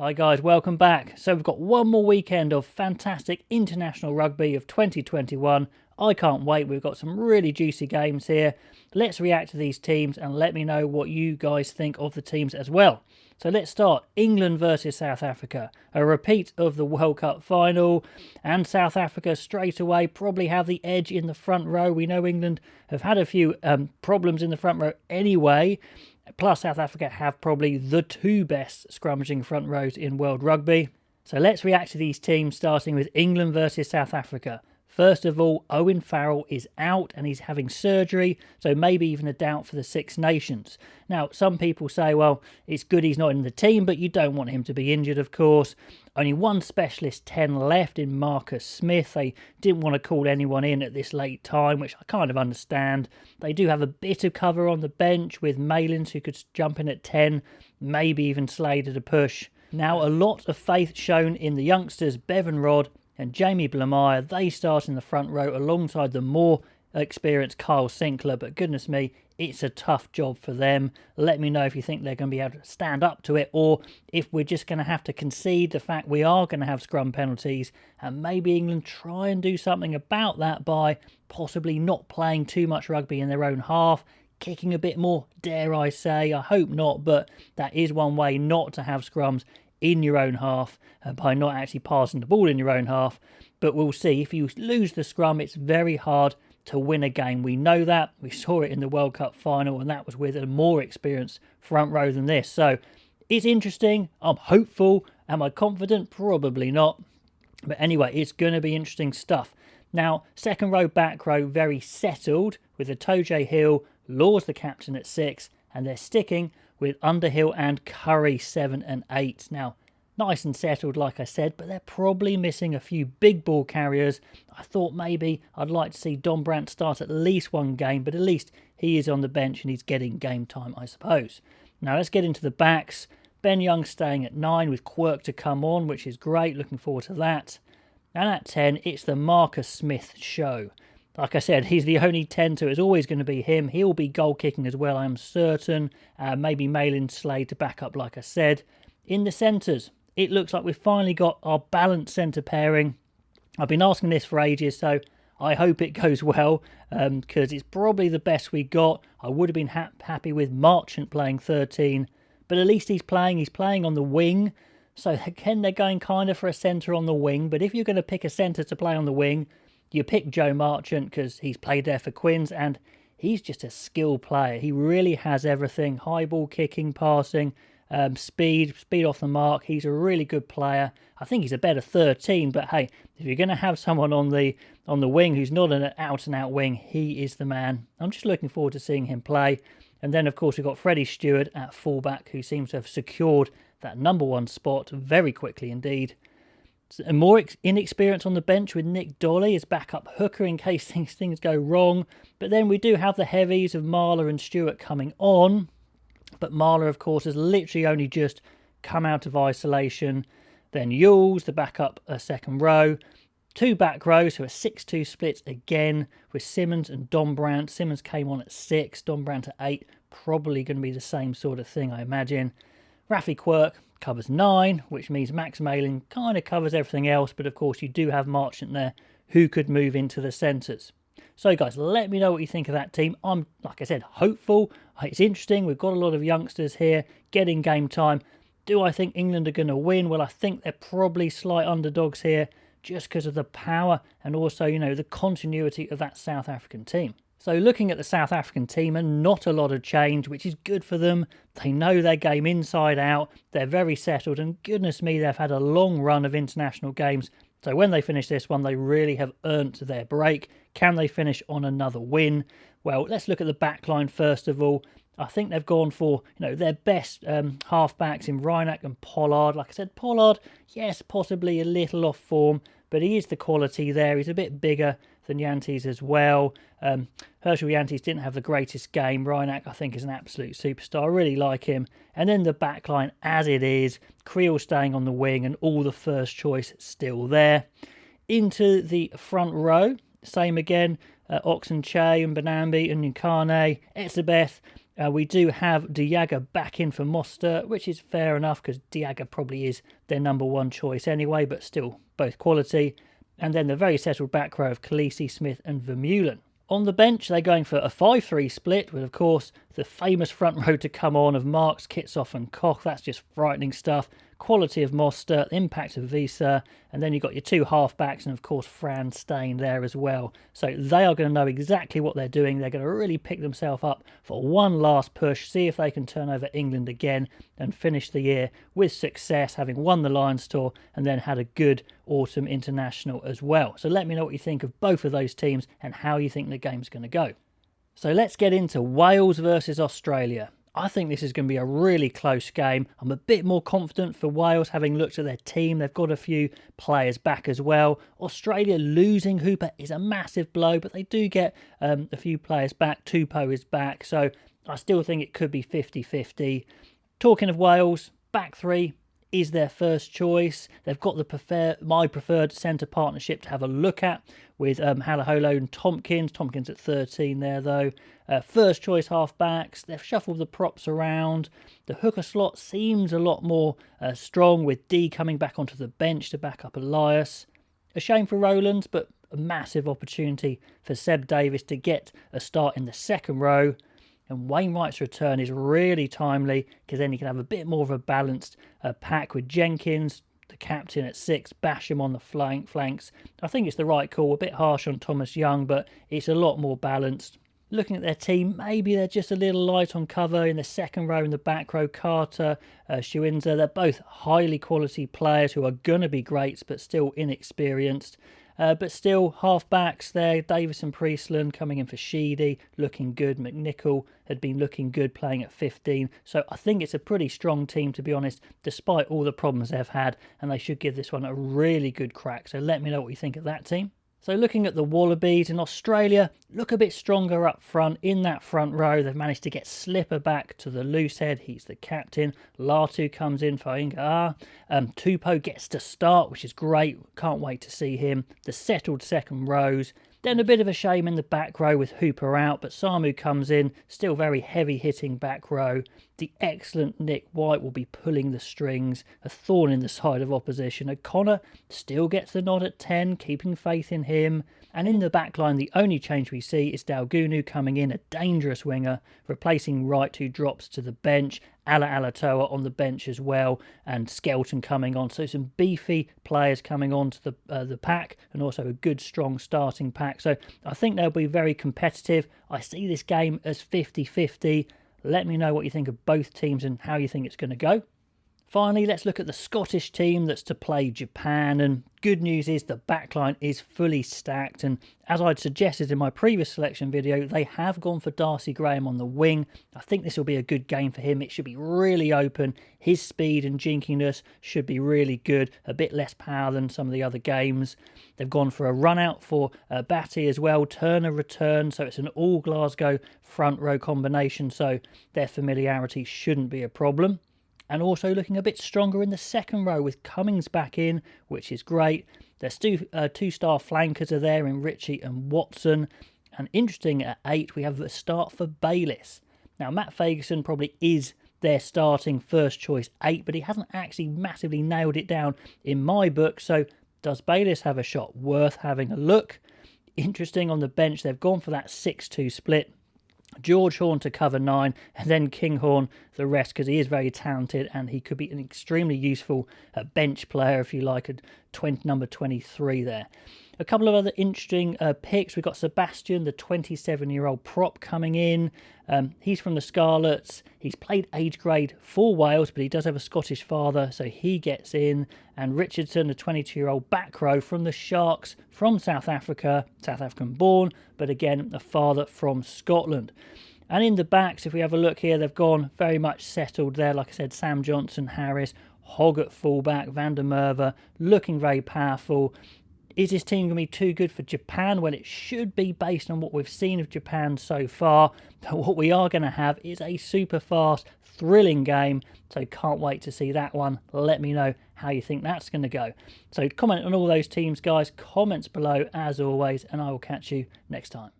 Hi guys, welcome back. So we've got one more weekend of fantastic international rugby of 2021. I can't wait. We've got some really juicy games here. Let's react to these teams and let me know what you guys think of the teams as well. So let's start. England versus South Africa. A repeat of the World Cup final. And South Africa straight away probably have the edge in the front row. We know England have had a few problems in the front row anyway. Plus, South Africa have probably the two best scrummaging front rows in world rugby. So let's react to these teams, starting with England versus South Africa. First of all, Owen Farrell is out and he's having surgery, so maybe even a doubt for the Six Nations. Now, some people say, well, it's good he's not in the team, but you don't want him to be injured, of course. Only one specialist 10 left in Marcus Smith. They didn't want to call anyone in at this late time, which I kind of understand. They do have a bit of cover on the bench with Malins, who could jump in at 10, maybe even Slade at a push. Now, a lot of faith shown in the youngsters, Bevan Rod and Jamie Blamire. They start in the front row alongside the more experienced Kyle Sinclair, but goodness me, it's a tough job for them. Let me know if you think they're going to be able to stand up to it, or if we're just going to have to concede the fact we are going to have scrum penalties, and maybe England try and do something about that by possibly not playing too much rugby in their own half, kicking a bit more, dare I say. I hope not, but that is one way not to have scrums in your own half, by not actually passing the ball in your own half. But we'll see. If you lose the scrum, it's very hard to win a game. We know that. We saw it in the World Cup final, and that was with a more experienced front row than this. So it's interesting. I'm hopeful. Am I confident? Probably not. But anyway, it's going to be interesting stuff. Now, second row, back row, very settled with Atoje Hill, Laws the captain at 6, and they're sticking with Underhill and Curry 7 and 8. Now, nice and settled, like I said, but they're probably missing a few big ball carriers. I thought maybe I'd like to see Don Brandt start at least one game, but at least he is on the bench and he's getting game time, I suppose. Now, let's get into the backs. Ben Young staying at 9 with Quirk to come on, which is great. Looking forward to that. And at 10, it's the Marcus Smith show. Like I said, he's the only 10, so it's always going to be him. He'll be goal kicking as well, I'm certain. Maybe Malin Slade to back up, like I said. In the centres, it looks like we've finally got our balanced centre pairing. I've been asking this for ages, so I hope it goes well, because it's probably the best we got. I would have been happy with Marchant playing 13, but at least he's playing on the wing. So again, they're going kind of for a centre on the wing, but if you're going to pick a centre to play on the wing, you pick Joe Marchant because he's played there for Quins and he's just a skilled player. He really has everything. High ball kicking, passing, speed off the mark. He's a really good player. I think he's a better 13, but hey, if you're going to have someone on the wing who's not an out-and-out wing, he is the man. I'm just looking forward to seeing him play. And then, of course, we've got Freddie Stewart at fullback, who seems to have secured that number one spot very quickly indeed. A more inexperience on the bench with Nick Dolly as backup hooker in case things go wrong. But then we do have the heavies of Marler and Stewart coming on. But Marler, of course, has literally only just come out of isolation. Then Yules, the backup second row. Two back rows, so a 6-2 split again with Simmons and Don Brandt. Simmons came on at 6, Don Brandt at 8. Probably going to be the same sort of thing, I imagine. Rafi Quirk covers 9, which means Max Malin kind of covers everything else, but of course you do have Marchant there who could move into the centres. So guys, let me know what you think of that team. I'm, like I said, hopeful. It's interesting. We've got a lot of youngsters here getting game time. Do I think England are going to win? Well, I think they're probably slight underdogs here just because of the power and also, the continuity of that South African team. So looking at the South African team, and not a lot of change, which is good for them. They know their game inside out. They're very settled, and goodness me, they've had a long run of international games. So when they finish this one, they really have earned their break. Can they finish on another win? Well, let's look at the back line first of all. I think they've gone for their best halfbacks in Reinach and Pollard. Like I said, Pollard, yes, possibly a little off form, but he is the quality there. He's a bit bigger than Yantes as well. Herschel Yantes didn't have the greatest game. Reinach, I think, is an absolute superstar. I really like him. And then the back line as it is. Creel staying on the wing and all the first choice still there. Into the front row, same again. Oxenche and Benambi and Nkane, Etzebeth, We do have Diaga back in for Moster, which is fair enough because Diaga probably is their number one choice anyway, but still both quality. And then the very settled back row of Khaleesi, Smith and Vermeulen. On the bench, they're going for a 5-3 split with, of course, the famous front row to come on of Marks, Kitsoff and Koch. That's just frightening stuff. Quality of Moster, impact of Visa, and then you've got your two half-backs and, of course, Fran Stain there as well. So they are going to know exactly what they're doing. They're going to really pick themselves up for one last push, see if they can turn over England again and finish the year with success, having won the Lions Tour and then had a good autumn international as well. So let me know what you think of both of those teams and how you think the game's going to go. So let's get into Wales versus Australia. I think this is going to be a really close game. I'm a bit more confident for Wales, having looked at their team. They've got a few players back as well. Australia losing Hooper is a massive blow, but they do get a few players back. Tupou is back, so I still think it could be 50-50. Talking of Wales, back three is their first choice. They've got my preferred centre partnership to have a look at with Halaholo and Tompkins. Tompkins at 13 there, though. First choice half-backs. They've shuffled the props around. The hooker slot seems a lot more strong, with D coming back onto the bench to back up Elias. A shame for Rowlands, but a massive opportunity for Seb Davis to get a start in the second row. And Wainwright's return is really timely because then you can have a bit more of a balanced pack with Jenkins, the captain at 6, Basham on the flanks. I think it's the right call. A bit harsh on Thomas Young, but it's a lot more balanced. Looking at their team, maybe they're just a little light on cover in the second row and the back row. Carter, Schuinzer, they're both highly quality players who are going to be greats, but still inexperienced. But still, half-backs there, Davis and Priestland coming in for Sheedy, looking good. McNichol had been looking good, playing at 15. So I think it's a pretty strong team, to be honest, despite all the problems they've had, and they should give this one a really good crack. So let me know what you think of that team. So looking at the Wallabies in Australia, look a bit stronger up front in that front row. They've managed to get Slipper back to the loose head. He's the captain. Latu comes in for Inga. Tupou gets to start, which is great. Can't wait to see him. The settled second rows. Then a bit of a shame in the back row with Hooper out, but Samu comes in, still very heavy-hitting back row. The excellent Nick White will be pulling the strings, a thorn in the side of opposition. O'Connor still gets the nod at 10, keeping faith in him. And in the back line, the only change we see is Dalgunu coming in, a dangerous winger, replacing Wright, who drops to the bench. Alatoa on the bench as well, and Skelton coming on. So some beefy players coming on to the pack, and also a good, strong starting pack. So I think they'll be very competitive. I see this game as 50-50. Let me know what you think of both teams and how you think it's going to go. Finally, let's look at the Scottish team that's to play Japan, and good news is the backline is fully stacked, and as I'd suggested in my previous selection video, they have gone for Darcy Graham on the wing. I think this will be a good game for him. It should be really open. His speed and jinkiness should be really good, a bit less power than some of the other games. They've gone for a run out for Batty as well, Turner return, so it's an all Glasgow front row combination, so their familiarity shouldn't be a problem. And also looking a bit stronger in the second row with Cummings back in, which is great. There's two-star flankers are there in Ritchie and Watson. And interesting, at 8, we have a start for Bayliss. Now, Matt Fagerson probably is their starting first choice 8, but he hasn't actually massively nailed it down in my book. So does Bayliss have a shot? Worth having a look. Interesting, on the bench, they've gone for that 6-2 split. George Horn to cover 9, and then Kinghorn the rest, because he is very talented and he could be an extremely useful bench player, if you like, at number 23 there. A couple of other interesting picks. We've got Sebastian, the 27-year-old prop, coming in. He's from the Scarlets. He's played age grade for Wales, but he does have a Scottish father, so he gets in. And Richardson, the 22-year-old back row from the Sharks, from South Africa, South African born, but again, a father from Scotland. And in the backs, if we have a look here, they've gone very much settled there. Like I said, Sam Johnson, Harris, Hogg at fullback, Van der Merwe, looking very powerful. Is this team going to be too good for Japan? Well, it should be, based on what we've seen of Japan so far. But what we are going to have is a super fast, thrilling game. So can't wait to see that one. Let me know how you think that's going to go. So comment on all those teams, guys. Comments below, as always, and I will catch you next time.